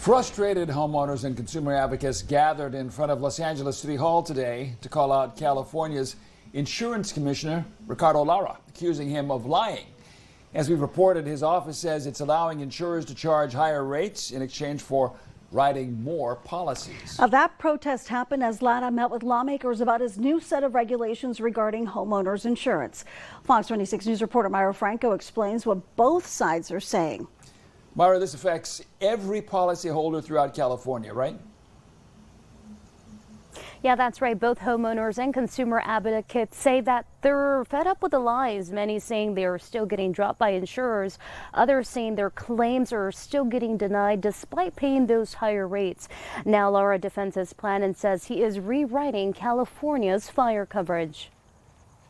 Frustrated homeowners and consumer advocates gathered in front of Los Angeles City Hall today to call out California's insurance commissioner, Ricardo Lara, accusing him of lying. As we've reported, his office says it's allowing insurers to charge higher rates in exchange for writing more policies. That protest happened as Lara met with lawmakers about his new set of regulations regarding homeowners insurance. Fox 26 News reporter Myra Franco explains what both sides are saying. Myra, this affects every policyholder throughout California, right? Yeah, that's right. Both homeowners and consumer advocates say that they're fed up with the lies. Many saying they are still getting dropped by insurers. Others saying their claims are still getting denied despite paying those higher rates. Now Lara defends his plan and says he is rewriting California's fire coverage.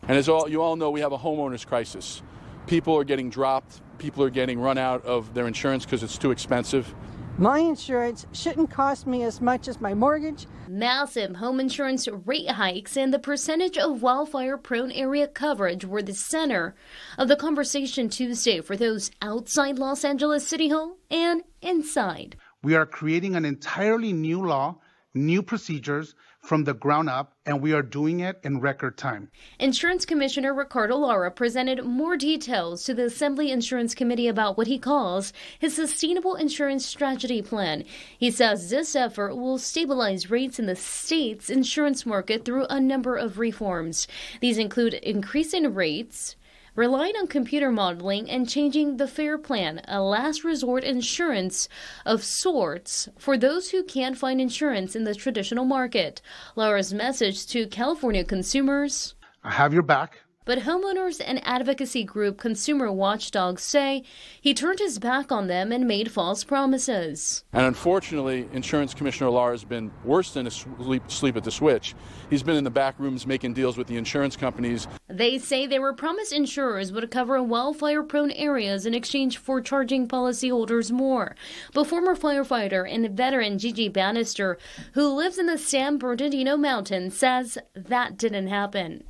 And as you all know, we have a homeowners crisis. People are getting dropped. People are getting run out of their insurance because it's too expensive. My insurance shouldn't cost me as much as my mortgage. Massive home insurance rate hikes and the percentage of wildfire-prone area coverage were the center of the conversation Tuesday for those outside Los Angeles City Hall and inside. We are creating an entirely new law, new procedures from the ground up, and we are doing it in record time. Insurance Commissioner Ricardo Lara presented more details to the Assembly Insurance Committee about what he calls his Sustainable Insurance Strategy Plan. He says this effort will stabilize rates in the state's insurance market through a number of reforms. These include increasing rates, relying on computer modeling, and changing the FAIR Plan, a last resort insurance of sorts for those who can't find insurance in the traditional market. Lara's message to California consumers: I have your back. But homeowners and advocacy group Consumer Watchdog say he turned his back on them and made false promises. And unfortunately, Insurance Commissioner Lara has been worse than asleep at the switch. He's been in the back rooms making deals with the insurance companies. They say they were promised insurers would cover wildfire-prone areas in exchange for charging policyholders more. But former firefighter and veteran Gigi Bannister, who lives in the San Bernardino Mountains, says that didn't happen.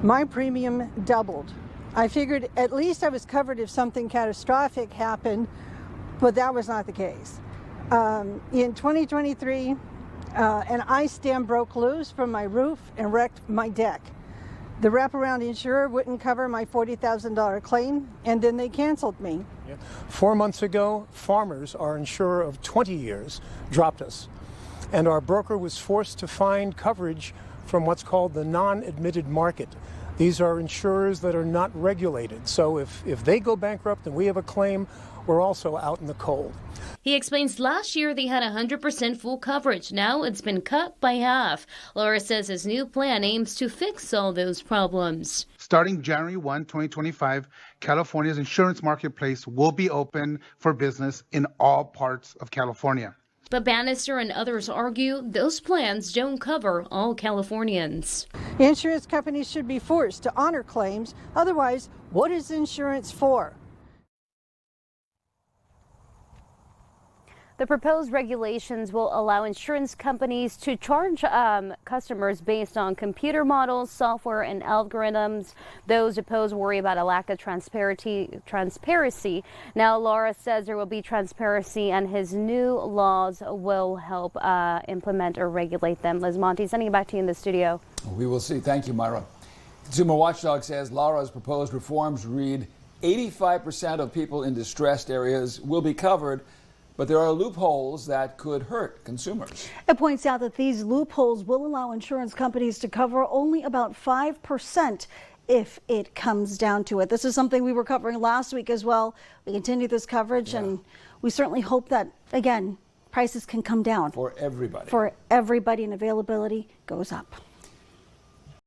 My premium doubled. I figured at least I was covered if something catastrophic happened, but that was not the case. In 2023, an ice dam broke loose from my roof and wrecked my deck. The wraparound insurer wouldn't cover my $40,000 claim, and then they canceled me. 4 months ago, Farmers, our insurer of 20 years, dropped us, and our broker was forced to find coverage from what's called the non-admitted market. These are insurers that are not regulated. So if they go bankrupt and we have a claim, we're also out in the cold. He explains last year they had 100% full coverage. Now it's been cut by half. Lara says his new plan aims to fix all those problems. Starting January 1, 2025, California's insurance marketplace will be open for business in all parts of California. But Bannister and others argue those plans don't cover all Californians. Insurance companies should be forced to honor claims. Otherwise, what is insurance for? The proposed regulations will allow insurance companies to charge customers based on computer models, software, and algorithms. Those opposed worry about a lack of transparency. Now, Lara says there will be transparency, and his new laws will help implement or regulate them. Liz Monty, sending it back to you in the studio. We will see. Thank you, Myra. Consumer Watchdog says Lara's proposed reforms read 85% of people in distressed areas will be covered, but there are loopholes that could hurt consumers. It points out that these loopholes will allow insurance companies to cover only about 5% if it comes down to it. This is something we were covering last week as well. We continue this coverage, and we certainly hope that, again, prices can come down. For everybody. For everybody, and availability goes up.